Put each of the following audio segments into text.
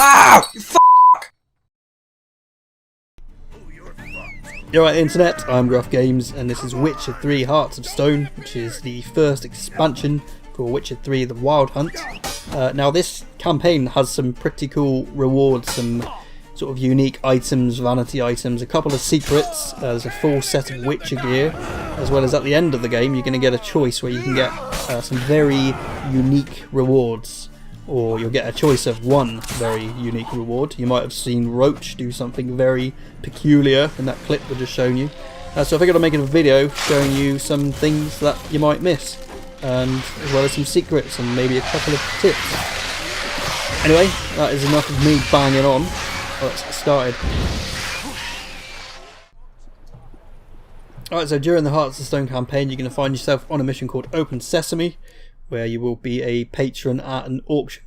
Ah! You're right, internet. I'm Gruff Games, and this is Witcher 3 Hearts of Stone, which is the first expansion for Witcher 3 The Wild Hunt. Now this campaign has some pretty cool rewards, some sort of unique items, vanity items, a couple of secrets. There's a full set of Witcher gear, as well as at the end of the game you're going to get a choice where you can get some very unique rewards, or you'll get a choice of one very unique reward. You might have seen Roach do something very peculiar in that clip I just shown you. So I figured I'd make a video showing you some things that you might miss, and as well as some secrets and maybe a couple of tips. Anyway, that is enough of me banging on. Let's get started. Alright, so during the Hearts of Stone campaign you're going to find yourself on a mission called Open Sesame, where you will be a patron at an auction.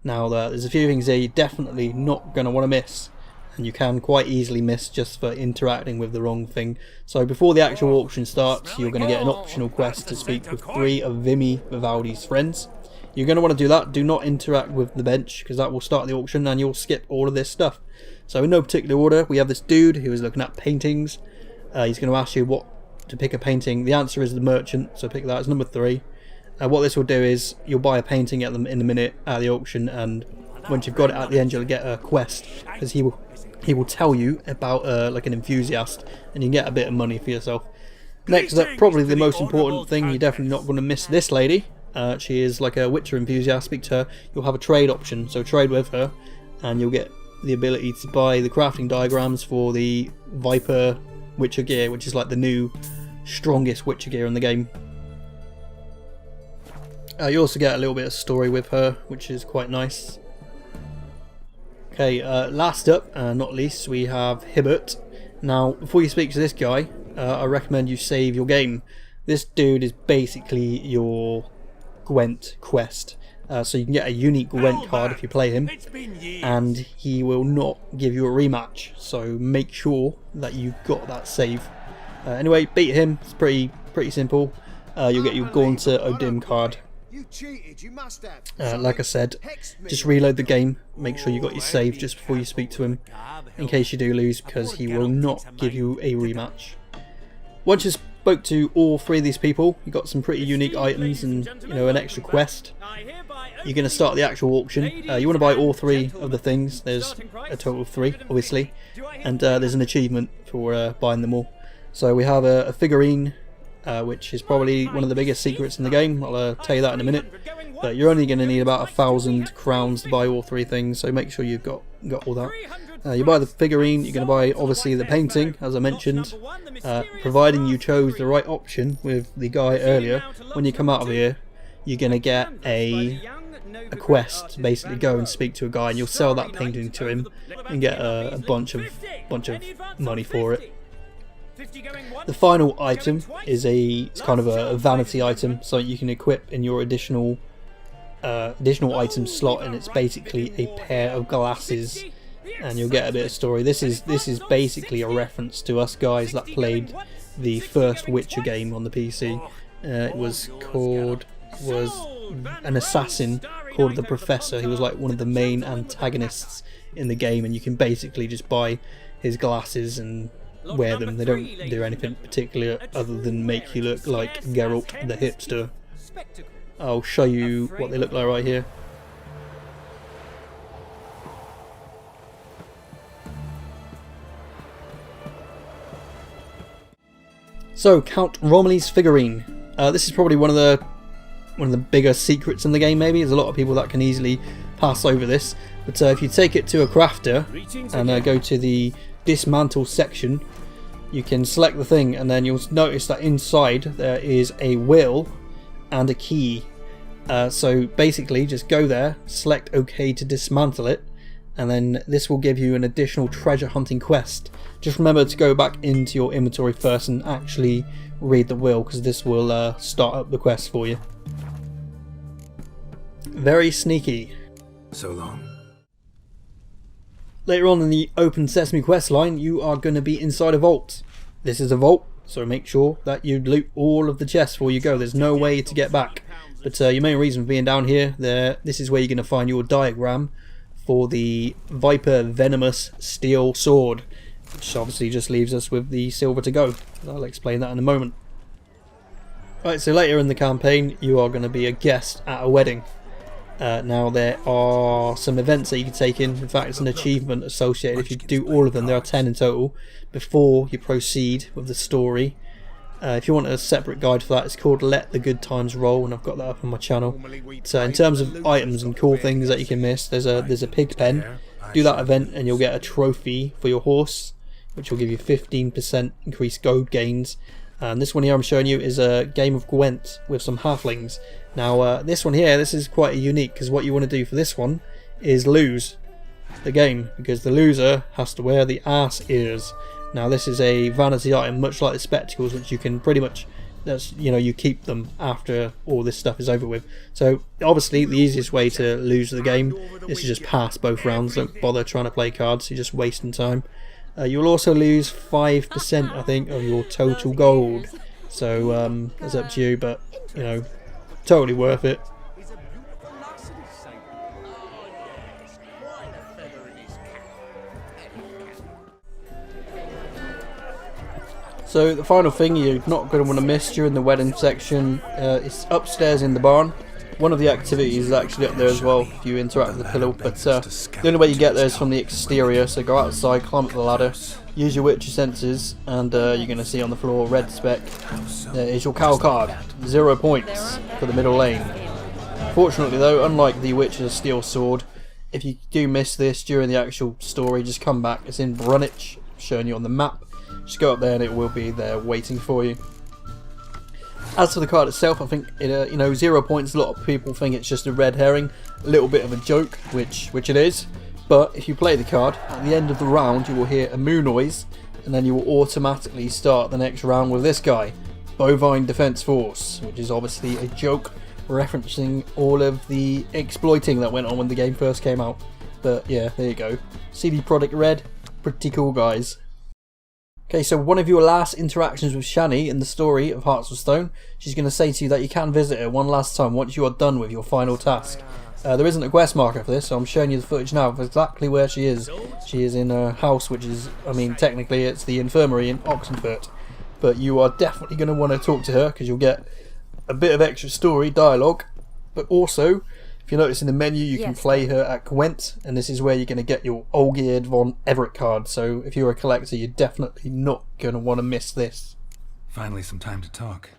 Now there's a few things there you're definitely not going to want to miss, and you can quite easily miss just for interacting with the wrong thing. So before the actual auction starts, you're going to get an optional quest to speak with 3 of Vivaldi's friends. You're going to want to do that. Do not interact with the bench, because that will start the auction and you'll skip all of this stuff. So in no particular order, we have this dude who is looking at paintings. He's going to ask you what to pick a painting. The answer is the merchant, so pick that as number 3. What this will do is you'll buy a painting at them in a minute at the auction, and once you've got it at the end you'll get a quest, because he will tell you about like an enthusiast, and you can get a bit of money for yourself. Next up, probably the most important thing, you're definitely not going to miss this lady. She is like a Witcher enthusiast. Speak to her, you'll have a trade option, so trade with her and you'll get the ability to buy the crafting diagrams for the Viper Witcher gear, which is like the new strongest Witcher gear in the game. You also get a little bit of story with her, which is quite nice. Okay, last up and not least, we have Hibbert. Now before you speak to this guy, I recommend you save your game. This dude is basically your Gwent quest, so you can get a unique Gwent card if you play him, and he will not give you a rematch, so make sure that you've got that save. Anyway, beat him, it's pretty simple. You'll get your Gaunter Odim card. Like I said, just reload the game, make sure you got your save just before you speak to him, in case you do lose, because he will not give you a rematch. Once you spoke to all 3 of these people, you got some pretty unique items and an extra quest. You're going to start the actual auction. You want to buy all 3 of the things. There's a total of 3, obviously, and there's an achievement for buying them all. So we have a figurine, which is probably one of the biggest secrets in the game. I'll tell you that in a minute. But you're only going to need about 1,000 crowns to buy all 3 things, so make sure you've got all that. You buy the figurine, you're going to buy obviously the painting, as I mentioned, providing you chose the right option with the guy earlier. When you come out of here, you're going to get a quest to basically go and speak to a guy, and you'll sell that painting to him and get a bunch of money for it. The final item is it's kind of a vanity item, so you can equip in your additional item slot, and it's basically a pair of glasses, and you'll get a bit of story. This is basically a reference to us guys that played the first Witcher game on the PC. It was an assassin called the Professor. He was like one of the main antagonists in the game, and you can basically just buy his glasses and wear them. They don't do anything particular other than make you look like Geralt the hipster. I'll show you what they look like right here. So, Count Romilly's figurine. This is probably one of the bigger secrets in the game. Maybe there's a lot of people that can easily pass over this, but if you take it to a crafter and go to the dismantle section, you can select the thing, and then you'll notice that inside there is a will and a key. So basically just go there, select OK to dismantle it, and then this will give you an additional treasure hunting quest. Just remember to go back into your inventory first and actually read the will, because this will start up the quest for you. Very sneaky. So long. Later on in the Open Sesame quest line, you are going to be inside a vault. This is a vault, so make sure that you loot all of the chests before you go. There's no way to get back. But your main reason for being down here, this is where you're going to find your diagram for the Viper Venomous Steel Sword, which obviously just leaves us with the silver to go. I'll explain that in a moment. Right, so later in the campaign you are going to be a guest at a wedding. Now there are some events that you can take in fact it's an achievement associated. If you do all of them, there are 10 in total, before you proceed with the story. If you want a separate guide for that, it's called Let the Good Times Roll, and I've got that up on my channel. So in terms of items and cool things that you can miss, there's a pig pen. Do that event and you'll get a trophy for your horse, which will give you 15% increased gold gains. And this one here I'm showing you is a game of Gwent with some halflings. Now this one here, this is quite unique, because what you want to do for this one is lose the game, because the loser has to wear the ass ears. Now this is a vanity item, much like the spectacles, which you can pretty much, you keep them after all this stuff is over with. So obviously the easiest way to lose the game is to just pass both rounds. Don't bother trying to play cards, you're just wasting time. You'll also lose 5% I think of your total gold, so it's up to you, but totally worth it. So the final thing you're not going to want to miss during the wedding section is upstairs in the barn. One of the activities is actually up there as well if you interact with the pillow, but the only way you get there is from the exterior, so go outside, climb up the ladder, use your witcher senses, and you're going to see on the floor red Speck. There is your cow card, 0 points for the middle lane. Fortunately though, unlike the Witcher's Steel Sword, if you do miss this during the actual story, just come back. It's in Brunich, showing you on the map. Just go up there and it will be there waiting for you. As for the card itself, I think it, 0 points. A lot of people think it's just a red herring, a little bit of a joke, which it is. But if you play the card, at the end of the round you will hear a moo noise, and then you will automatically start the next round with this guy, Bovine Defense Force, which is obviously a joke referencing all of the exploiting that went on when the game first came out. But yeah, there you go. CD Projekt Red, pretty cool guys. Okay, so one of your last interactions with Shanny in the story of Hearts of Stone, she's going to say to you that you can visit her one last time once you are done with your final task. There isn't a quest marker for this, so I'm showing you the footage now of exactly where she is. She is in her house, which is, technically it's the infirmary in Oxenfurt. But you are definitely going to want to talk to her, because you'll get a bit of extra story dialogue. But also, if you notice in the menu, you can play her at Gwent, and this is where you're going to get your Olgierd von Everec card. So if you're a collector, you're definitely not going to want to miss this. Finally some time to talk.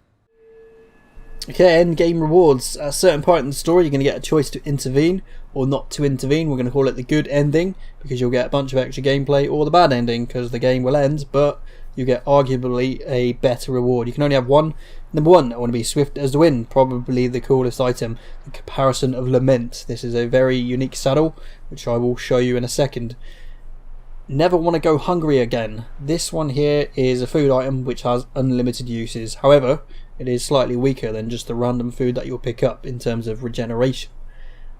Okay, Endgame Rewards. At a certain point in the story, you're going to get a choice to intervene or not to intervene. We're going to call it the good ending, because you'll get a bunch of extra gameplay, or the bad ending, because the game will end, but you get arguably a better reward. You can only have one. Number one, I want to be swift as the wind, probably the coolest item, the comparison of Lament. This is a very unique saddle, which I will show you in a second. Never want to go hungry again. This one here is a food item which has unlimited uses. However, it is slightly weaker than just the random food that you'll pick up in terms of regeneration.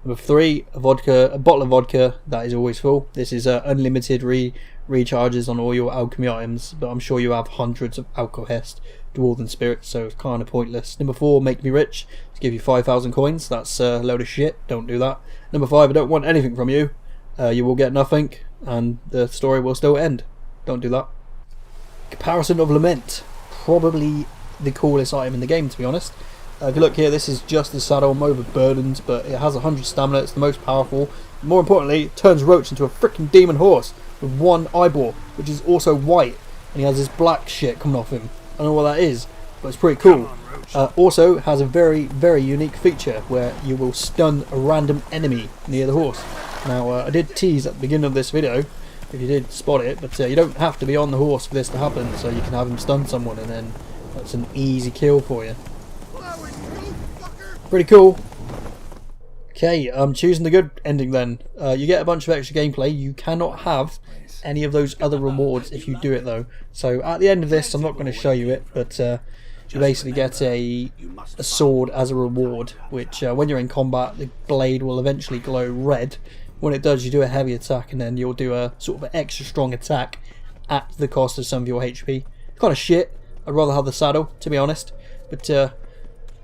Number three, a bottle of vodka that is always full. This is unlimited recharges on all your alchemy items, but I'm sure you have hundreds of alcohest, dwarven spirits, so it's kind of pointless. Number four, make me rich. To give you 5,000 coins. That's a load of shit. Don't do that. Number five, I don't want anything from you. You will get nothing, and the story will still end. Don't do that. Comparison of Lament. Probably the coolest item in the game, to be honest. If you look here, this is just the saddle. I'm overburdened, but it has 100 stamina. It's the most powerful. More importantly, it turns Roach into a freaking demon horse with one eyeball, which is also white, and he has this black shit coming off him. I don't know what that is, but it's pretty cool. Also has a very, very unique feature where you will stun a random enemy near the horse. Now, I did tease at the beginning of this video, if you did spot it, but you don't have to be on the horse for this to happen, so you can have him stun someone, and then that's an easy kill for you. Pretty cool. Okay, I'm choosing the good ending then. You get a bunch of extra gameplay. You cannot have any of those other rewards if you do it though. So at the end of this, I'm not going to show you it, but you basically get a sword as a reward, which when you're in combat, the blade will eventually glow red. When it does, you do a heavy attack, and then you'll do a sort of an extra strong attack at the cost of some of your HP. Kind of shit. I'd rather have the saddle, to be honest. But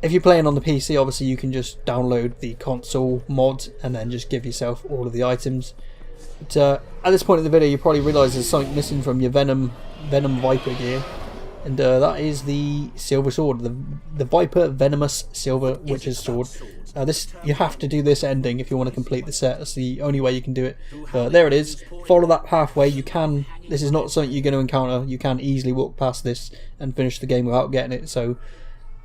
If you're playing on the PC, obviously you can just download the console mod and then just give yourself all of the items. But at this point in the video, you probably realise there's something missing from your Venom Viper gear, and that is the silver sword, the Viper Venomous Silver Witch's Sword. This, you have to do this ending if you want to complete the set. That's the only way you can do it. But there it is. Follow that pathway. You can. This is not something you're going to encounter. You can easily walk past this and finish the game without getting it. So,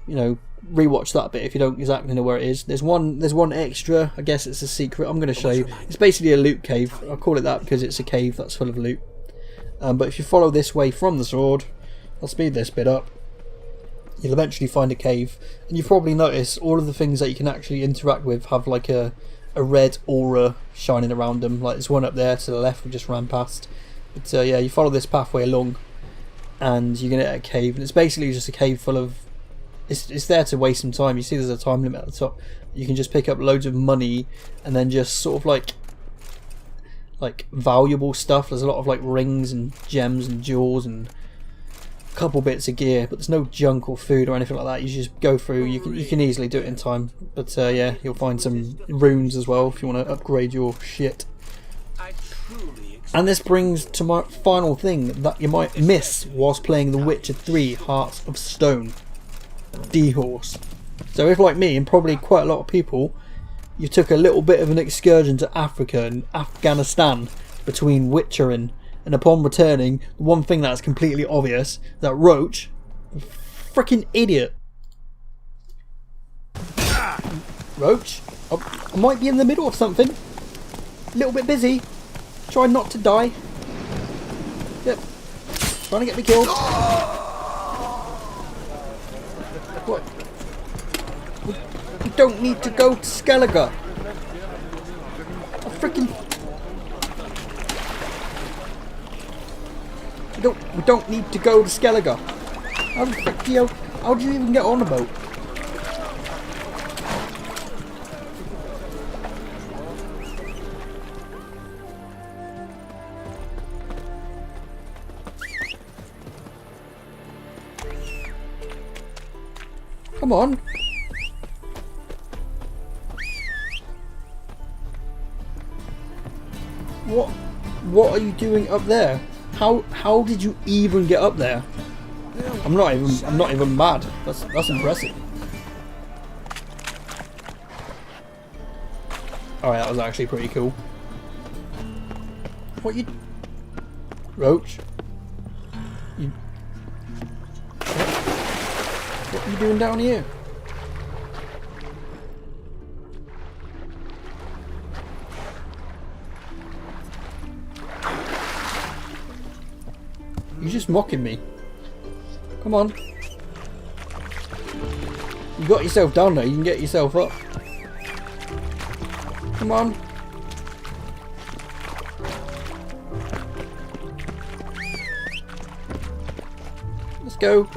you know, rewatch that bit if you don't exactly know where it is. There's one extra. I guess it's a secret. I'm going to show you. It's basically a loot cave. I call it that because it's a cave that's full of loot. But if you follow this way from the sword, I'll speed this bit up. You'll eventually find a cave, and you probably notice all of the things that you can actually interact with have like a red aura shining around them. Like there's one up there to the left we just ran past. But yeah, you follow this pathway along, and you're gonna get a cave, and it's basically just a cave full of. It's there to waste some time. You see, there's a time limit at the top. You can just pick up loads of money, and then just sort of like valuable stuff. There's a lot of like rings and gems and jewels and couple bits of gear, but there's no junk or food or anything like that. You just go through. You can easily do it in time. But yeah, you'll find some runes as well if you want to upgrade your shit. And this brings to my final thing that you might miss whilst playing The Witcher 3: Hearts of Stone. D-Horse. So if, like me and probably quite a lot of people, you took a little bit of an excursion to Africa and Afghanistan between Witcher and upon returning, the one thing that's completely obvious, that Roach, freaking idiot. Roach, I might be in the middle of something. A little bit busy. Try not to die. Yep. Trying to get me killed. What? We don't need to go to Skellige. I freaking... We don't need to go to Skellige. How the frick do you... How do you even get on a boat? Come on. What are you doing up there? How did you even get up there? I'm not even mad. That's impressive. Alright, that was actually pretty cool. What you... Roach? What are you doing down here? You're just mocking me. Come on. You got yourself down there, you can get yourself up. Come on. Let's go.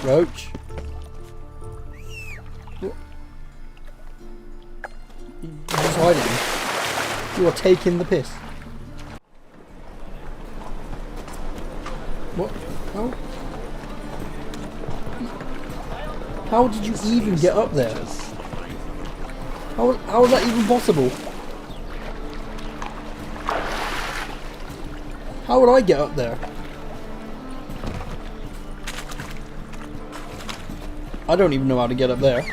Roach. What? You're just hiding. You are taking the piss. What? How did you even get up there? How is that even possible? How would I get up there? I don't even know how to get up there.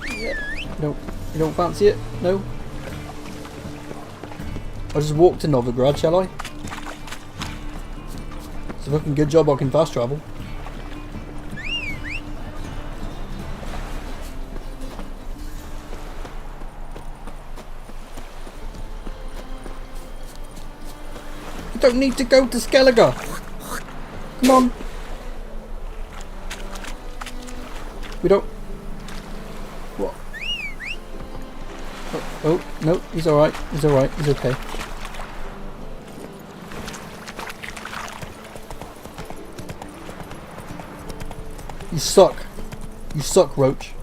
Yeah. No, you don't fancy it? No? I'll just walk to Novigrad, shall I? It's a fucking good job I can fast travel. I don't need to go to Skellige. Come on. We don't... What? Oh, no, he's alright. He's alright. He's okay. You suck. You suck, Roach.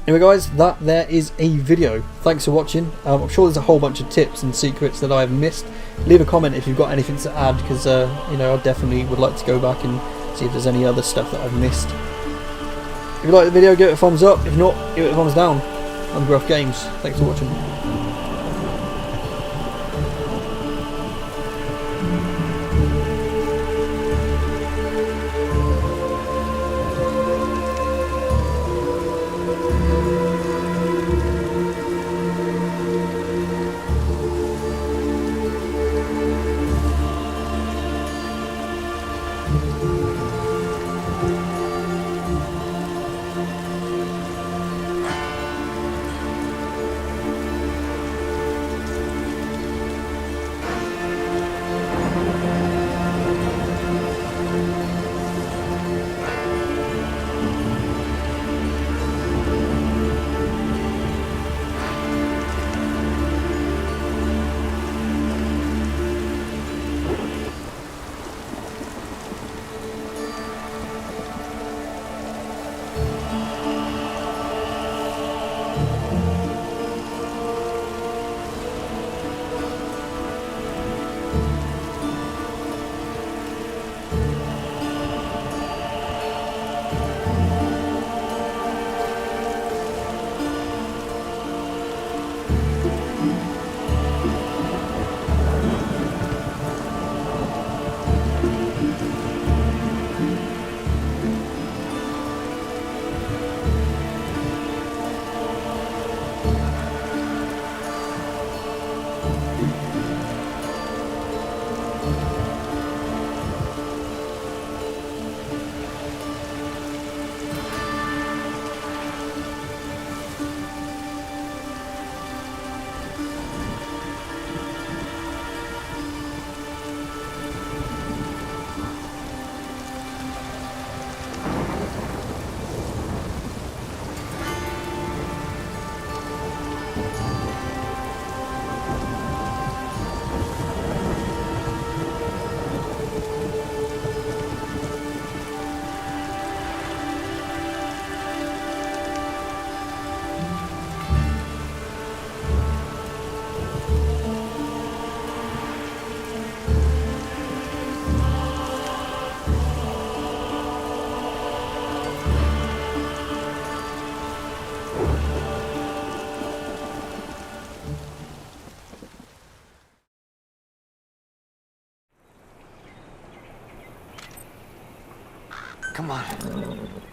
Anyway guys, that there is a video. Thanks for watching. I'm sure there's a whole bunch of tips and secrets that I've missed. Leave a comment if you've got anything to add, because you know, I definitely would like to go back and see if there's any other stuff that I've missed. If you like the video, give it a thumbs up. If not, give it a thumbs down. I'm Gruff Games. Thanks for watching. Come on.